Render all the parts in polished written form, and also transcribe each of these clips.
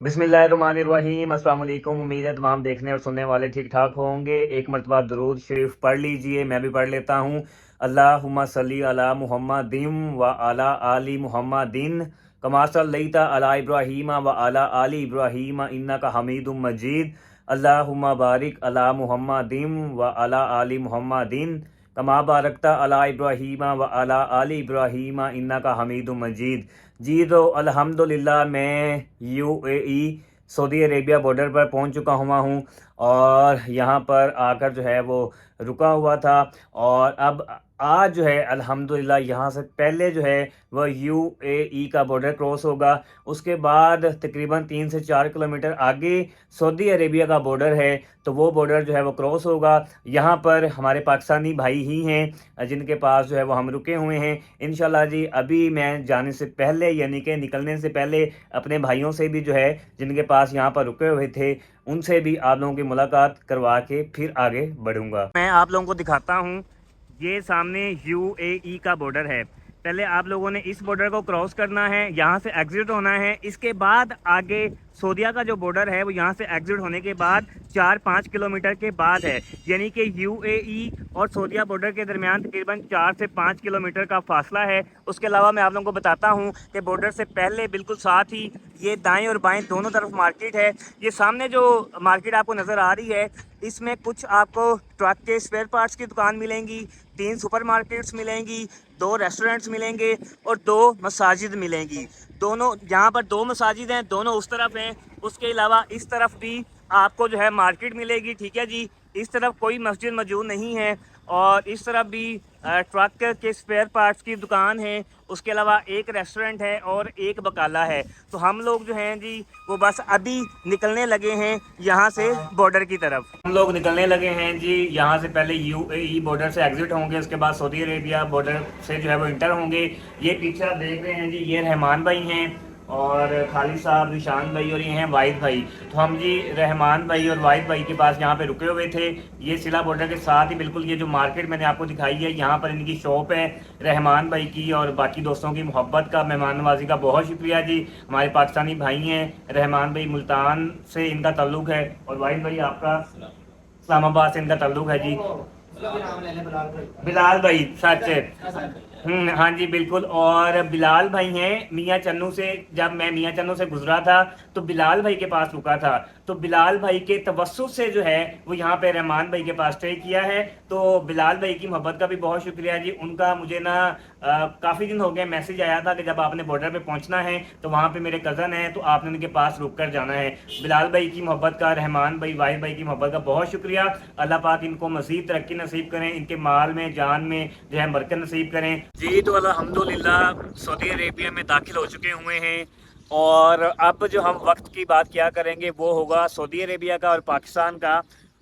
बिस्मिल्लाहिर्रहमानिर्रहीम। अस्सलाम वालेकुम। उम्मीद है तमाम देखने और सुनने वाले ठीक ठाक होंगे। एक मरतबा दरूद शरीफ पढ़ लीजिए, मैं भी पढ़ लेता हूँ। अल्लाहुम्मा सल्ली अला मुहम्मदिन व अला आली मुहम्मदिन कमा सल्लैता अला इब्राहीम व अला आली इब्राहीम इन्नका हमीदुम मजीद। अल्लाहुम्मा बारिक अला मुहम्मदिन व अला आली मुहम्मदिन कमा बारकता अला इब्राहीम व अला आली इब्राहीम इन्नका हमीदुम मजीद। जी तो अल्हम्दुलिल्लाह मैं यूएई सऊदी अरेबिया बॉर्डर पर पहुंच चुका हुआ हूं और यहां पर आकर जो है वो रुका हुआ था। और अब आज जो है अल्हम्दुलिल्लाह यहां से पहले जो है वह यूएई का बॉर्डर क्रॉस होगा। उसके बाद तकरीबन 3 से 4 किलोमीटर आगे सऊदी अरेबिया का बॉर्डर है, तो वो बॉर्डर जो है वो क्रॉस होगा। यहाँ पर हमारे पाकिस्तानी भाई ही हैं जिनके पास जो है वो हम रुके हुए हैं। इंशाल्लाह जी अभी मैं जाने से पहले यानी कि निकलने से पहले अपने भाइयों से भी जो है जिनके पास यहाँ पर रुके हुए थे उनसे भी आप लोगों की मुलाकात करवा के फिर आगे बढ़ूंगा। मैं आप लोगों को दिखाता हूँ, ये सामने यूएई का बॉर्डर है। पहले आप लोगों ने इस बॉर्डर को क्रॉस करना है, यहाँ से एग्जिट होना है। इसके बाद आगे सऊदीया का जो बॉर्डर है वो यहाँ से एग्जिट होने के बाद 4-5 किलोमीटर के बाद है। यानी कि यूएई और सऊदीया बॉर्डर के दरमियान तकरीबन 4 से 5 किलोमीटर का फासला है। उसके अलावा मैं आप लोगों को बताता हूँ कि बॉर्डर से पहले बिल्कुल साथ ही ये दाएं और बाएं दोनों तरफ मार्केट है। ये सामने जो मार्केट आपको नज़र आ रही है इसमें कुछ आपको ट्रक के स्पेयर पार्ट्स की दुकान मिलेंगी, 3 सुपरमार्केट्स मिलेंगी, 2 रेस्टोरेंट्स मिलेंगे और 2 मसाजिद मिलेंगी। दोनों यहाँ पर 2 मसाजिद हैं, दोनों उस तरफ हैं। उसके अलावा इस तरफ भी आपको जो है मार्केट मिलेगी, ठीक है जी। इस तरफ कोई मस्जिद मौजूद नहीं है और इस तरफ भी ट्रक के स्पेयर पार्ट्स की दुकान है। उसके अलावा एक रेस्टोरेंट है और एक बकाला है। तो हम लोग जो हैं जी वो बस अभी निकलने लगे हैं यहाँ से बॉर्डर की तरफ। हम लोग निकलने लगे हैं जी, यहाँ से पहले यूएई बॉर्डर से एग्जिट होंगे, उसके बाद सऊदी अरेबिया बॉर्डर से जो है वो इंटर होंगे। ये पीछे आप देख रहे हैं जी, ये रहमान भाई हैं और खालिद साहब, निशान भाई और ये हैं वाहिद भाई। तो हम जी रहमान भाई और वाहिद भाई के पास यहाँ पे रुके हुए थे। ये सिला बॉर्डर के साथ ही बिल्कुल ये जो मार्केट मैंने आपको दिखाई है यहाँ पर इनकी शॉप है रहमान भाई की। और बाकी दोस्तों की मोहब्बत का, मेहमान नवाजी का बहुत शुक्रिया जी। हमारे पाकिस्तानी भाई हैं, रहमान भाई मुल्तान से इनका ताल्लुक़ है और वाहिद भाई आपका इस्लामाबाद से इनका ताल्लुक़ है जी। बिलाल भाई सच है। हाँ जी बिल्कुल। और बिलाल भाई हैं मियाँ चन्नू से। जब मैं मियाँ चन्नू से गुजरा था तो बिलाल भाई के पास रुका था, तो बिलाल भाई के तवस्सुत से जो है वो यहाँ पे रहमान भाई के पास स्टे किया है। तो बिलाल भाई की मोहब्बत का भी बहुत शुक्रिया जी। उनका मुझे ना काफ़ी दिन हो गए मैसेज आया था कि जब आपने बॉर्डर पे पहुँचना है तो वहाँ पे मेरे कज़न हैं तो आपने उनके पास रुक कर जाना है। बिलाल भाई की मोहब्बत का, रहमान भाई, वाहिद भाई की मोहब्बत का बहुत शुक्रिया। अल्लाह पाक इनको मज़ीद तरक्की नसीब करें, इनके माल में, जान में जो है बरकत नसीब करें जी। तो अल्हम्दुलिल्लाह सऊदी अरेबिया में दाखिल हो चुके हुए हैं और अब जो हम वक्त की बात किया करेंगे वो होगा सऊदी अरेबिया का और पाकिस्तान का।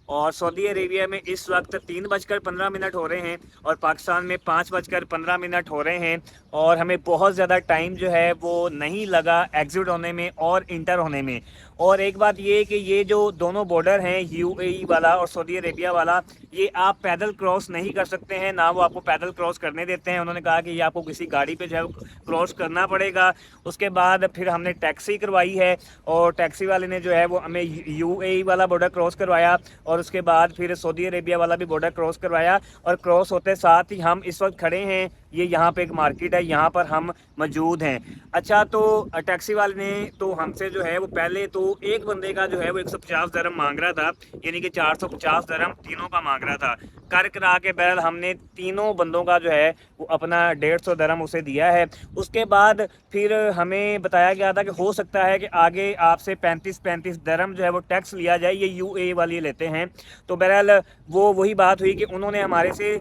और सऊदी अरेबिया में इस वक्त 3:15 हो रहे हैं और पाकिस्तान में 5:15 हो रहे हैं। और हमें बहुत ज़्यादा टाइम जो है वो नहीं लगा एग्जिट होने में और इंटर होने में। और एक बात ये कि ये जो दोनों बॉर्डर हैं यूएई वाला और सऊदी अरेबिया वाला, ये आप पैदल क्रॉस नहीं कर सकते हैं, ना वो आपको पैदल क्रॉस करने देते हैं। उन्होंने कहा कि ये आपको किसी गाड़ी पे जो है क्रॉस करना पड़ेगा। उसके बाद फिर हमने टैक्सी करवाई है और टैक्सी वाले ने जो है वो हमें यूएई वाला बॉर्डर क्रॉस करवाया और उसके बाद फिर सऊदी अरेबिया वाला भी बॉर्डर क्रॉस करवाया। और क्रॉस होते साथ ही हम इस वक्त खड़े हैं, ये यहाँ पे एक मार्केट है, यहाँ पर हम मौजूद हैं। अच्छा, तो टैक्सी वाले ने तो हमसे जो है वो पहले तो एक बंदे का जो है वो 150 दरम मांग रहा था, यानी कि 450 दरम तीनों का मांग रहा था। कर करा के बहरहाल हमने तीनों बंदों का जो है वो अपना 150 दरम उसे दिया है। उसके बाद फिर हमें बताया गया था कि हो सकता है कि आगे आपसे 35 दरम जो है वो टैक्स लिया जाए, ये यूए वाले लेते हैं। तो बहरहाल वो वही बात हुई कि उन्होंने हमारे से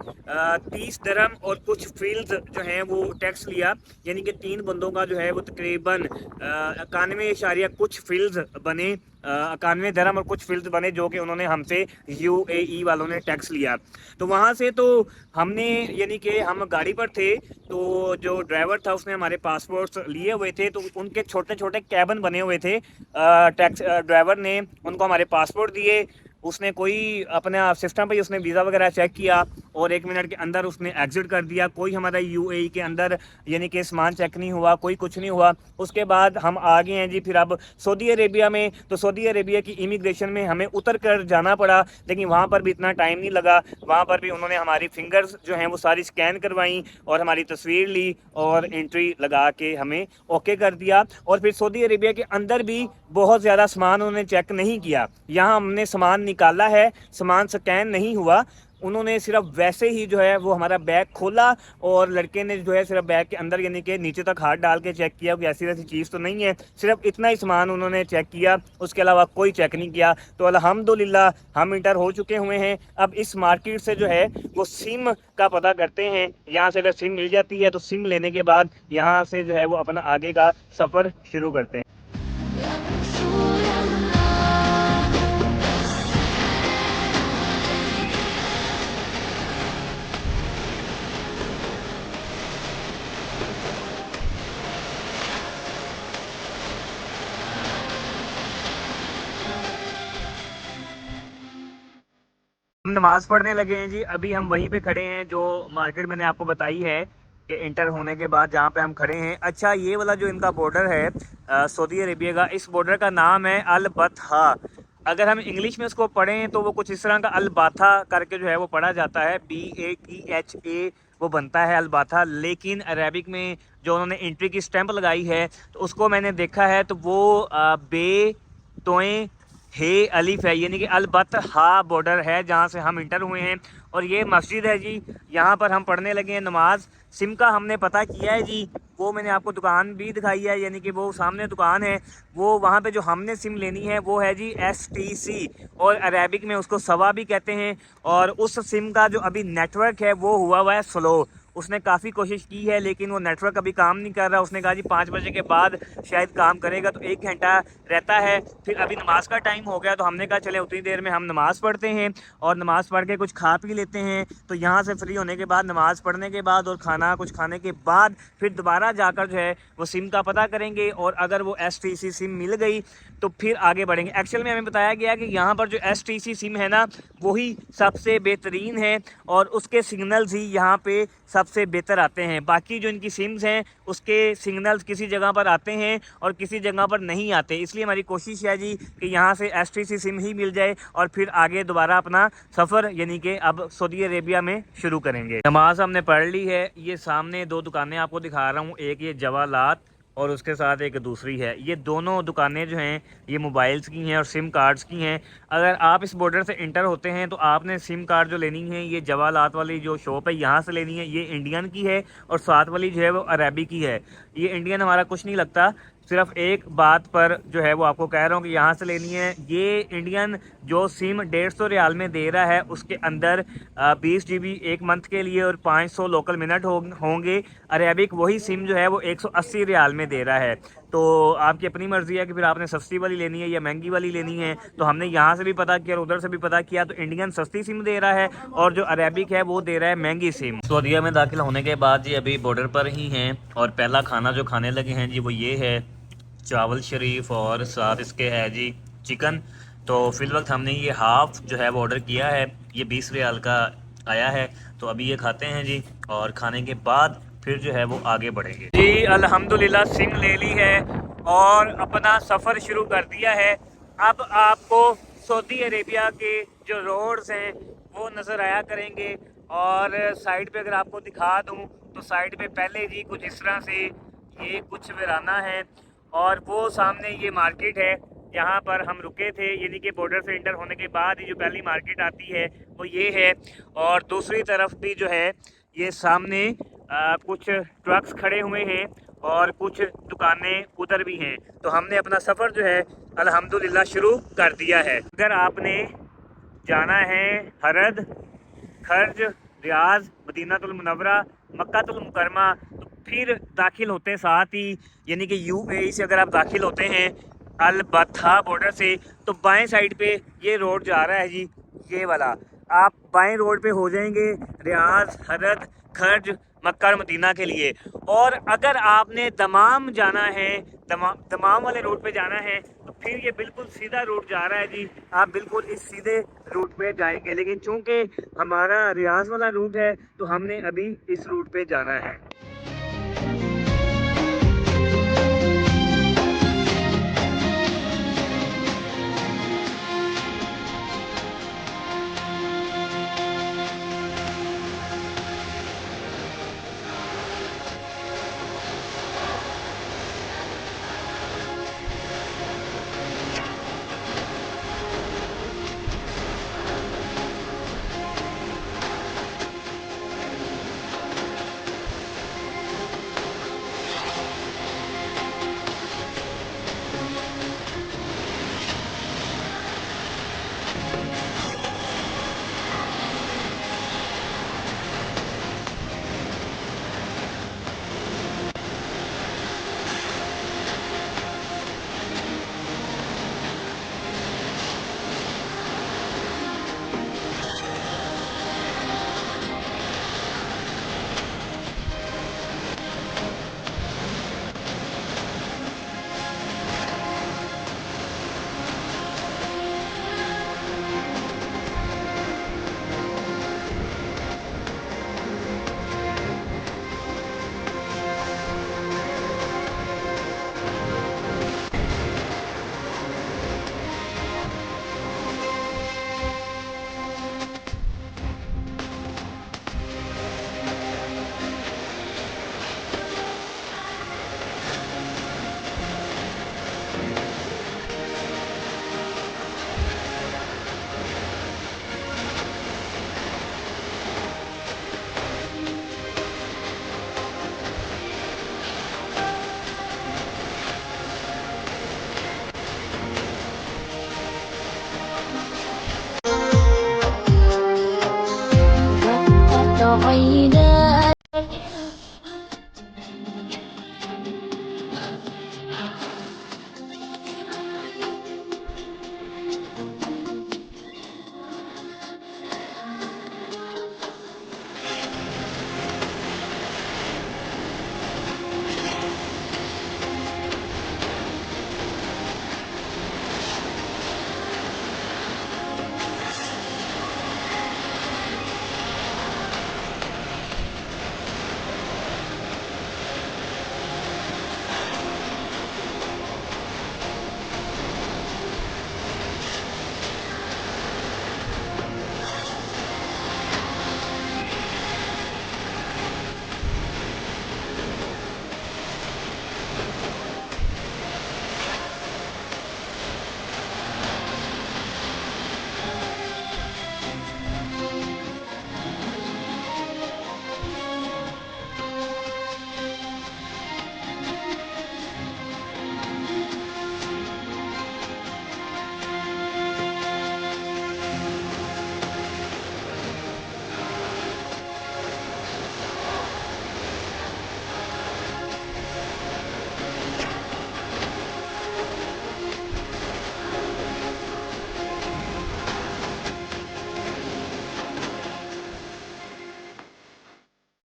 30 दरम और कुछ फील्ड जो हैं वो टैक्स लिया, यानी कि 3 बंदों का जो है वो तकरीबन 91 कुछ फील्ड बने, 91 दरम और कुछ फील्ड बने, जो कि उन्होंने हमसे यूएई वालों ने टैक्स लिया। तो वहाँ से तो हमने, यानी कि हम गाड़ी पर थे तो जो ड्राइवर था उसने हमारे पासपोर्ट्स लिए हुए थे, तो उनके छोटे छोटे कैबिन बने हुए थे। टैक्स ड्राइवर ने उनको हमारे पासपोर्ट दिए, उसने कोई अपने सिस्टम पे उसने वीज़ा वगैरह चेक किया और 1 मिनट के अंदर उसने एग्जिट कर दिया। कोई हमारा यूएई के अंदर यानी कि सामान चेक नहीं हुआ, कोई कुछ नहीं हुआ। उसके बाद हम आ गए हैं जी फिर अब सऊदी अरेबिया में। तो सऊदी अरेबिया की इमिग्रेशन में हमें उतर कर जाना पड़ा, लेकिन वहाँ पर भी इतना टाइम नहीं लगा। वहाँ पर भी उन्होंने हमारी फिंगर्स जो हैं वो सारी स्कैन करवाई और हमारी तस्वीर ली और एंट्री लगा के हमें ओके कर दिया। और फिर सऊदी अरेबिया के अंदर भी बहुत ज़्यादा सामान उन्होंने चेक नहीं किया। यहाँ हमने सामान निकाला है, सामान स्कैन नहीं हुआ, उन्होंने सिर्फ वैसे ही जो है वो हमारा बैग खोला और लड़के ने जो है सिर्फ बैग के अंदर यानी कि नीचे तक हाथ डाल के चेक किया कि ऐसी वैसी चीज़ तो नहीं है, सिर्फ इतना ही सामान उन्होंने चेक किया, उसके अलावा कोई चेक नहीं किया। तो अल्हम्दुलिल्लाह हम इंटर हो चुके हुए हैं। अब इस मार्केट से जो है वो सिम का पता करते हैं। यहाँ से अगर सिम मिल जाती है तो सिम लेने के बाद यहाँ से जो है वो अपना आगे का सफ़र शुरू करते हैं। हम नमाज पढ़ने लगे हैं जी। अभी हम वहीं पे खड़े हैं जो मार्केट मैंने आपको बताई है कि इंटर होने के बाद जहाँ पे हम खड़े हैं। अच्छा, ये वाला जो इनका बॉर्डर है सऊदी अरेबिया का, इस बॉर्डर का नाम है अल बतहा। अगर हम इंग्लिश में उसको पढ़ें तो वो कुछ इस तरह का अल बाथा करके जो है वो पढ़ा जाता है, BATHA वो बनता है अल बाथा। लेकिन अरेबिक में जो उन्होंने एंट्री की स्टैंप लगाई है तो उसको मैंने देखा है तो वो बे तोएं हे अलिफ है, यानी कि अलबत हा बॉर्डर है जहाँ से हम इंटर हुए हैं। और ये मस्जिद है जी, यहाँ पर हम पढ़ने लगे हैं नमाज। सिम का हमने पता किया है जी, वो मैंने आपको दुकान भी दिखाई है, यानी कि वो सामने दुकान है, वो वहाँ पे जो हमने सिम लेनी है वो है जी STC और अरेबिक में उसको सवा भी कहते हैं। और उस सिम का जो अभी नेटवर्क है वो हुआ है स्लो। उसने काफ़ी कोशिश की है लेकिन वो नेटवर्क अभी काम नहीं कर रहा। उसने कहा जी 5 बजे के बाद शायद काम करेगा, तो 1 घंटा रहता है। फिर अभी नमाज का टाइम हो गया तो हमने कहा चले उतनी देर में हम नमाज़ पढ़ते हैं और नमाज़ पढ़ के कुछ खा पी लेते हैं। तो यहाँ से फ्री होने के बाद, नमाज़ पढ़ने के बाद और खाना कुछ खाने के बाद फिर दोबारा जाकर जो है वो सिम का पता करेंगे और अगर वो STC सिम मिल गई तो फिर आगे बढ़ेंगे। एक्चुअल में हमें बताया गया कि यहाँ पर जो STC सिम है ना वही सबसे बेहतरीन है और उसके सिग्नल्स ही यहाँ पे सबसे बेहतर आते हैं। बाकी जो इनकी सिम्स हैं उसके सिग्नल्स किसी जगह पर आते हैं और किसी जगह पर नहीं आते। इसलिए हमारी कोशिश है जी कि यहाँ से STC सिम ही मिल जाए और फिर आगे दोबारा अपना सफ़र यानी कि अब सऊदी अरेबिया में शुरू करेंगे। नमाज हमने पढ़ ली है। ये सामने 2 दुकानें आपको दिखा रहा हूँ, एक ये जवालात और उसके साथ एक दूसरी है। ये दोनों दुकानें जो हैं ये मोबाइल्स की हैं और सिम कार्ड्स की हैं। अगर आप इस बॉर्डर से इंटर होते हैं तो आपने सिम कार्ड जो लेनी है ये जवालात वाली जो शॉप है यहाँ से लेनी है। ये इंडियन की है और साथ वाली जो है वो अरेबी की है। ये इंडियन हमारा कुछ नहीं लगता, सिर्फ एक बात पर जो है वो आपको कह रहा हूँ कि यहाँ से लेनी है। ये इंडियन जो सिम 150 रियाल में दे रहा है उसके अंदर 20 GB 1 मंथ के लिए और 500 लोकल मिनट होंगे। अरेबिक वही सिम जो है वो 180 रियाल में दे रहा है। तो आपकी अपनी मर्ज़ी है कि फिर आपने सस्ती वाली लेनी है या महंगी वाली लेनी है। तो हमने यहाँ से भी पता किया और उधर से भी पता किया तो इंडियन सस्ती सिम दे रहा है और जो अरेबिक है वो दे रहा है महंगी सिम। सऊदीया में दाखिल होने के बाद जी अभी बॉर्डर पर ही हैं और पहला खाना जो खाने लगे हैं जी वो ये है चावल शरीफ और साथ इसके है जी चिकन। तो फिल वक्त हमने ये हाफ़ जो है वो ऑर्डर किया है, ये 20 रियाल का आया है। तो अभी ये खाते हैं जी और खाने के बाद फिर जो है वो आगे बढ़ेंगे जी। अल्हम्दुलिल्लाह सिम ले ली है और अपना सफ़र शुरू कर दिया है। अब आपको सऊदी अरेबिया के जो रोड्स हैं वो नज़र आया करेंगे और साइड पे अगर आपको दिखा दूँ तो साइड पे पहले जी कुछ इस तरह से ये कुछ वीराना है और वो सामने ये मार्केट है, यहाँ पर हम रुके थे, यानी कि बॉर्डर से इंटर होने के बाद ही जो पहली मार्केट आती है वो ये है। और दूसरी तरफ भी जो है ये सामने कुछ ट्रक्स खड़े हुए हैं और कुछ दुकानें उधर भी हैं। तो हमने अपना सफ़र जो है अल्हम्दुलिल्लाह शुरू कर दिया है। अगर आपने जाना है हरद, खर्ज, रियाज, मदीनातुल मुनव्वरा, मक्कातुल मुकरमा तो फिर दाखिल होते हैं साथ ही, यानी कि UAE से अगर आप दाखिल होते हैं अल बतहा बॉर्डर से तो बाएं साइड पे ये रोड जा रहा है जी, ये वाला। आप बाएं रोड पे हो जाएंगे रियाज, हरद, खर्ज, मक्का और मदीना के लिए। और अगर आपने दमाम जाना है, दमाम वाले रूट पे जाना है, तो फिर ये बिल्कुल सीधा रूट जा रहा है जी। आप बिल्कुल इस सीधे रूट पे जाएंगे, लेकिन चूंकि हमारा रियाज वाला रूट है तो हमने अभी इस रूट पे जाना है।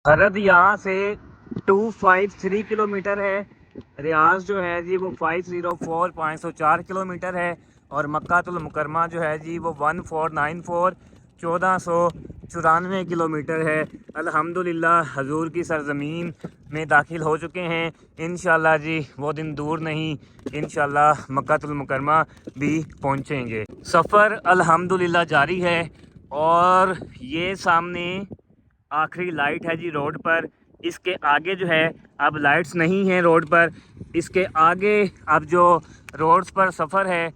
हरद यहाँ से 253 किलोमीटर है। रियाज जो है जी वो 504 किलोमीटर है। और मक्कातुल मुकरमा जो है जी वो 1494 1494 किलोमीटर है। अल्हम्दुलिल्लाह हजूर की सरजमीन में दाखिल हो चुके हैं। इंशाल्लाह जी वो दिन दूर नहीं, इंशाल्लाह मक्कातुल मुकरमा भी पहुँचेंगे। सफ़र अल्हम्दुलिल्लाह जारी है। और ये सामने आखिरी लाइट है जी रोड पर। इसके आगे जो है अब लाइट्स नहीं हैं रोड पर। इसके आगे अब जो रोड्स पर सफ़र है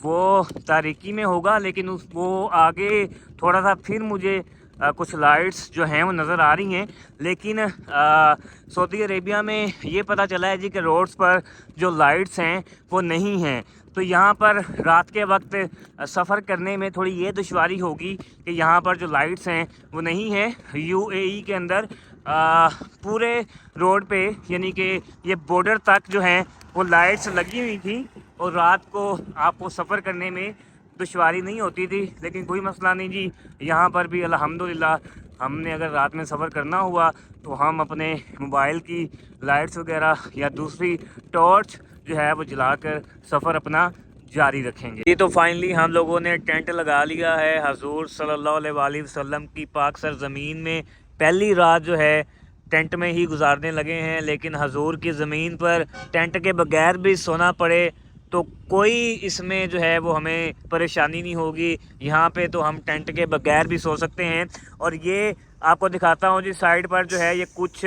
वो तारीकी में होगा, लेकिन वो आगे थोड़ा सा फिर मुझे कुछ लाइट्स जो हैं वो नज़र आ रही हैं। लेकिन सऊदी अरेबिया में ये पता चला है जी कि रोड्स पर जो लाइट्स हैं वो नहीं हैं। तो यहाँ पर रात के वक्त सफ़र करने में थोड़ी ये दुश्वारी होगी कि यहाँ पर जो लाइट्स हैं वो नहीं है। यूएई के अंदर पूरे रोड पे यानी कि ये बॉर्डर तक जो हैं वो लाइट्स लगी हुई थी और रात को आपको सफ़र करने में दुश्वारी नहीं होती थी। लेकिन कोई मसला नहीं जी, यहाँ पर भी अल्हम्दुलिल्लाह हमने अगर रात में सफ़र करना हुआ तो हम अपने मोबाइल की लाइट्स वगैरह या दूसरी टॉर्च जो है वो जलाकर सफ़र अपना जारी रखेंगे। ये तो फाइनली हम लोगों ने टेंट लगा लिया है हजूर सल्लल्लाहु अलैहि वसल्लम की पाक सरज़मीन में। पहली रात जो है टेंट में ही गुजारने लगे हैं, लेकिन हजूर की ज़मीन पर टेंट के बगैर भी सोना पड़े तो कोई इसमें जो है वो हमें परेशानी नहीं होगी। यहाँ पे तो हम टेंट के बगैर भी सो सकते हैं। और ये आपको दिखाता हूँ जी, साइड पर जो है ये कुछ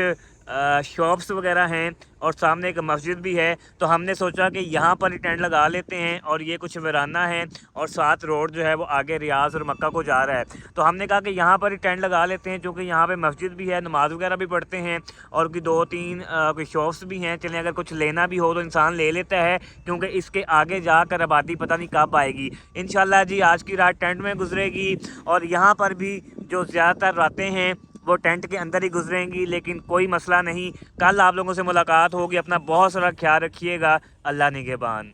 शॉप्स वगैरह हैं और सामने एक मस्जिद भी है। तो हमने सोचा कि यहाँ पर ही टेंट लगा लेते हैं। और ये कुछ वीराना है और साथ रोड जो है वो आगे रियाज और मक्का को जा रहा है। तो हमने कहा कि यहाँ पर ही टेंट लगा लेते हैं, क्योंकि यहाँ पे मस्जिद भी है, नमाज वगैरह भी पढ़ते हैं और कोई 2-3 कोई शॉप्स भी हैं। चलें, अगर कुछ लेना भी हो तो इंसान ले लेता है, क्योंकि इसके आगे जाकर आबादी पता नहीं कब आएगी। इंशाल्लाह जी आज की रात टेंट में गुजरेगी और यहाँ पर भी जो ज़्यादातर रातें हैं वो टेंट के अंदर ही गुजरेंगी, लेकिन कोई मसला नहीं। कल आप लोगों से मुलाकात होगी। अपना बहुत सारा ख्याल रखिएगा। अल्लाह निगहबान।